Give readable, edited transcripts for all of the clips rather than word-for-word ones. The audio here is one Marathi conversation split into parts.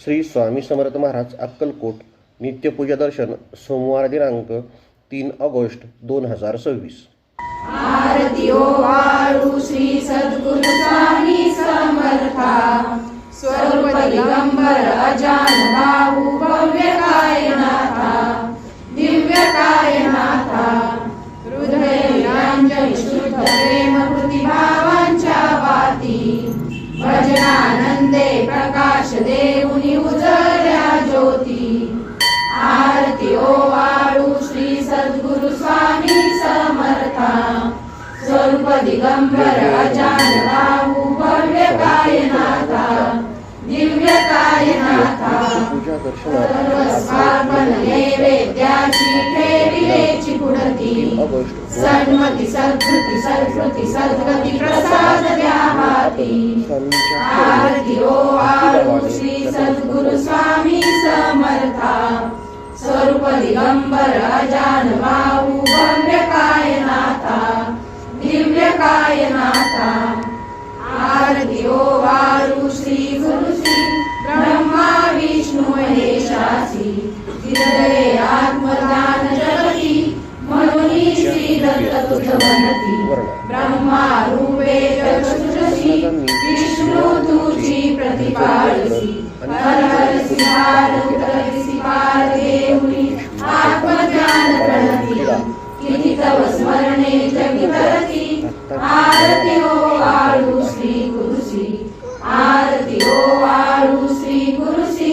श्री स्वामी समर्थ महाराज अक्कलकोट नित्यपूजा दर्शन सोमवार दिनांक 3 ऑगस्ट 2026। आरती ओ वाळू श्री सद्गुरु स्वामी समर्था स्वरूप दिगंबर अजान बाहू भव्य कायनाथा दिव्य कायनाथा हृदय निरंजन शुद्ध प्रेम प्रतिभावांच्या वाती भजनानंदे प्रकाश देऊनी उजळल्या ज्योती। आरती ओ वाळू श्री सद्गुरु स्वामी समर्था स्वरूप दिगंबर अजान बाहू भव्य कायनाथा दिव्य कायनाथा सर्वस्वार्पण नैवेद्याची ठेविलेची पुढती सन्मती सद्गती सद्गती सद्गती प्रसाद द्या हाती। आरती ओ वाळू श्री सद्गुरु स्वामी समर्था स्वरूप दिगंबर अजान बाहू भव्य कायनाथा दिव्य कायनाथा। आरती ओ वाळू श्री गुरु श्री ब्रह्मा विष्णु महेशासी हृदये आत्मदान जगती म्हणून श्री दत्त तुझ म्हणती। ब्रह्मा रूपे चतुर्दशी विष्णु तुझी प्रतिपालसी हर हर सिंहार उतरसी पार देऊनी आत्मज्ञान प्रणती किती तव स्मरणे जगितरती। आरती ओ वाळू श्री गुरुसी आरती ओ वाळू श्री गुरुसी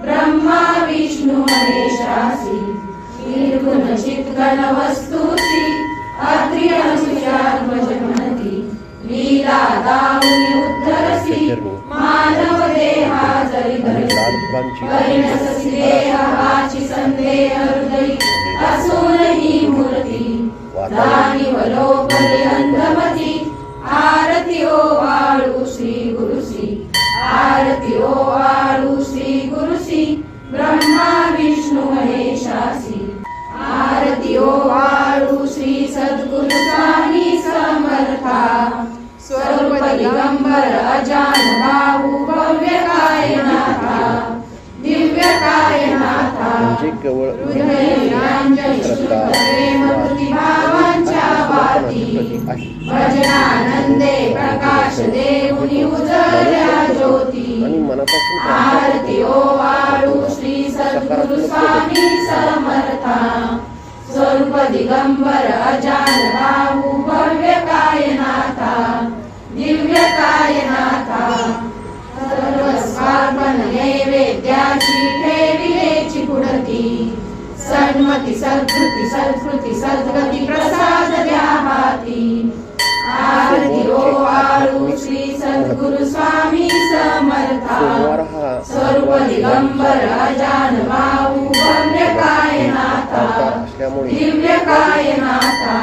ब्रह्मा विष्णु महेशासी निर्गुण चित्गण वस्तुसी अत्रि अनुजात्मज म्हणती लीला दाऊनी उद्धरसी मानव देहा जरी धरसी परिणससी देहाची संदेह हृदयी असूनही मूर्ती जाणीव लोकली अंधमती। आरती ओ वाळू श्री गुरुसी आरती ओ वाळू श्री गुरुसी ब्रह्मा विष्णु महेशासी। आरती ओ वाळू श्री सद्गुरु स्वामी समर्था स्वरूप दिगंबर अजान बाहू भव्य कायनाथा दिव्य कायनाथा हृदय निरंजन शुद्ध प्रेम प्रतिभावांच्या वाती भजनानंदे प्रकाश देऊनी उजळल्या ज्योती। आरती ओ वाळू श्री सद्गुरु स्वामी समर्था स्वरूप दिगंबर अजान बाहू भव्य कायनाथा दिव्य कायनाथा सर्वस्वार्पण नैवेद्याची ठेविलेची पुढती सन्मती सद्गती सद्गती सद्गती प्रसाद द्या हाती। आरती ओ वाळू श्री सद्गुरु स्वामी समर्था स्वरूप दिगंबर अजान बाहू भव्य कायनाथा दिव्य कायनाथा।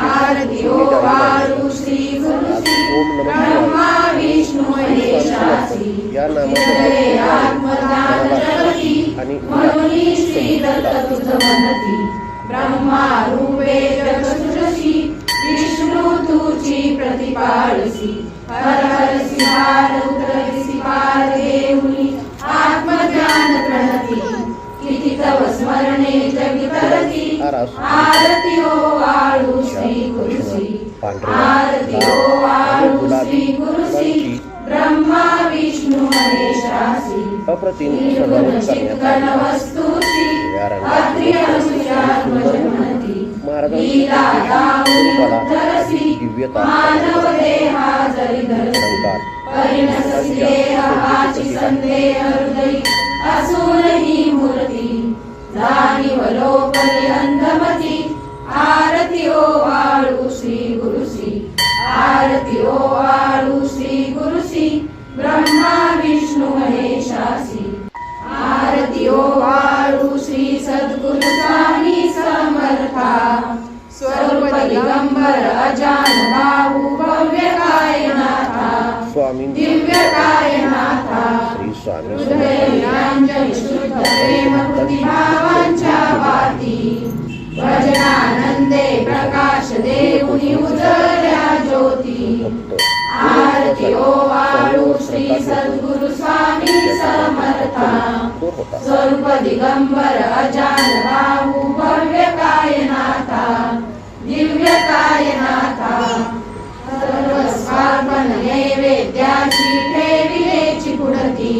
आरती ओ वाळू श्री गुरुसी ब्रह्मा विष्णु महेशासी हृदये आत्मदान जगती म्हणून श्री दत्त तुझ म्हणती। ब्रह्मा रूपे चतुर्दशी विष्णु तुझी प्रतिपालसी हर हर सिंहार उतरसी पार देऊनी आत्मज्ञान प्रणती किती तव स्मरणे जगितरती। आरती ओ वाळू श्री गुरुसी आरती ओ वाळू श्री गुरुसी ब्रह्मा विष्णु महेशासी निर्गुण चित्गण वस्तुसी अत्रि अनुजात्मज म्हणती लीला दाऊनी उद्धरसी मानव देहा जरी धरसी परिणससी देहाची संदेह हृदयी असूनही मूर्ती जाणीव लोकली अंधमती। आरती ओ वाळू श्री गुरुसी आरती ओ वाळू श्री गुरुसी ब्रह्मा विष्णु महेशासी। आरती ओ वाळू श्री सद्गुरु स्वामी समर्था स्वरूप दिगंबर अजान बाहू भव्य कायनाथा दिव्य कायनाथा हृदय निरंजन शुद्ध प्रेम प्रतिभावांच्या वाती भजनानंदे प्रकाश देऊनी उजळल्या ज्योती। आरती ओ वाळू श्री सद्गुरु स्वामी समर्थ दिगंबर अजान बाहू भव्य कायनाथा दिव्य कायनाथा सर्वस्वार्पण नैवेद्याची ठेविलेची पुढती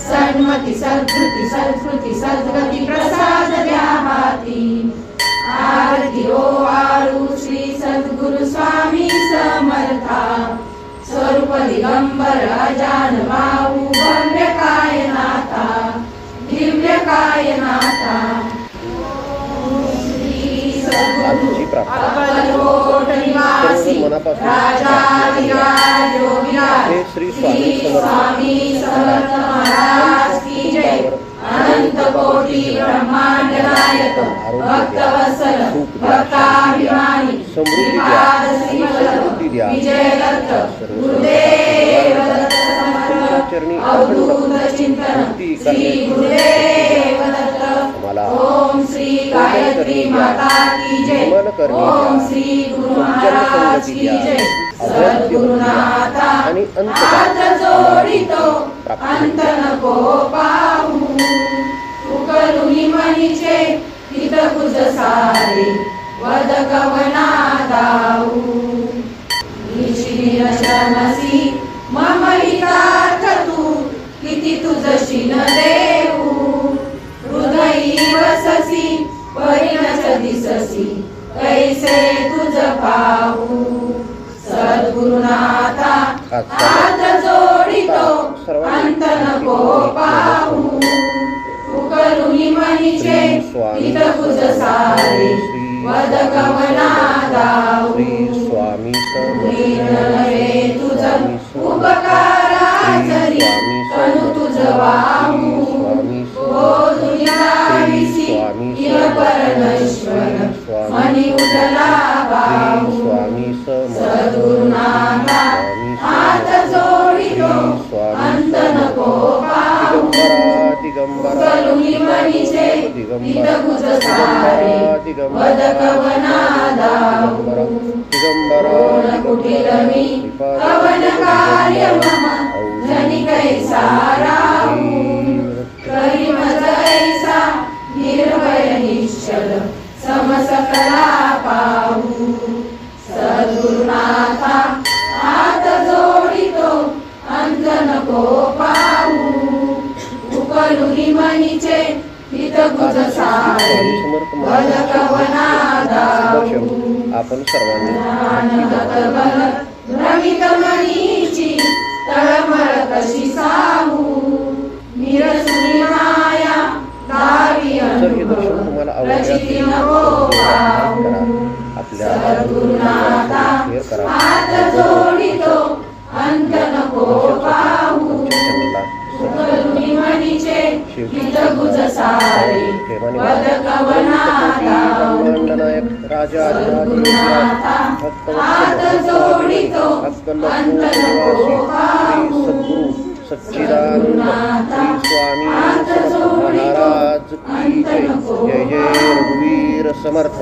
सन्मती सद्कृती सत्कृती सद्गती प्रसाद द्या हाती आरती ओ आळू श्री सद्गुरु स्वामी समर्था स्वरूप दिगंबर अजान बाहू भव्य कायनाथा दिव्य कायनाथा आजची प्रार्थना अक्कलकोट निवासी सर्व मनापासून राजाधिराज योगीराज हे श्री स्वामी समर्थ महाराज की जय अनंत कोटी ब्रह्मांड नायक भक्तवत्सल भक्ताभिमानी श्रीपाद श्रीवल्लभ विजय दत्त गुरुदेव दत्त समर्थ अवधूत चिंतन श्री गुरुदेव दत्त ओम श्री गायत्री माता की जय ओम श्री गुरु महाराज की जय सद्गुरुनाथा हात जोडितो अंत नको पाहू उकलुनी मनीचे हित कुज सारे वद कवना दाऊ निशिरशनसी मम हितार्थ तू किती तुझशी न देऊ हृदयी वससी परिणच दिससी कैसे तुझ पाहू सद्गुरुनाथा हात जोडितो अंत नको पाहू उकलुनी मनीचे हित कुज सारे वद कवना दाऊ स्वामी नव्हे तुझ उपकारा जरी तनु तुझ वाहू ओ दुनियाविसी इह परमेश्वर मनी उठला बाहू सद्गुरुनाथा हात जोडितो अंत नको पाहू उकलुनी मनीचे हित कुज सारे वद कवना दाऊ कुटील मी कवन कार्य मम जनी कैसा राहू करी मज ऐसा निर्भय निश्चल समसकला पाहू सद्गुरुनाथा हात जोडितो अंत नको पाहू उकलुनी मनीचे हित कुज सारे वद कवना दाऊ आपण सर्वांनी भ्रमित मनीची तळमळ कशी साहू निरसुनी माया दावी जर हे दर्शन तुम्हाला रचिती नको आपल्या सद्गुरुनाथा हात जोडितो अंत नको पाहू उकलुनी मनीचे हित कुज सारे वद कवना दाऊ राजा हात जोडितो अंत नको पाहू सद्गुरु सच्चिदानंद श्री स्वामी महाराज की जय जय जय रघुवीर समर्थ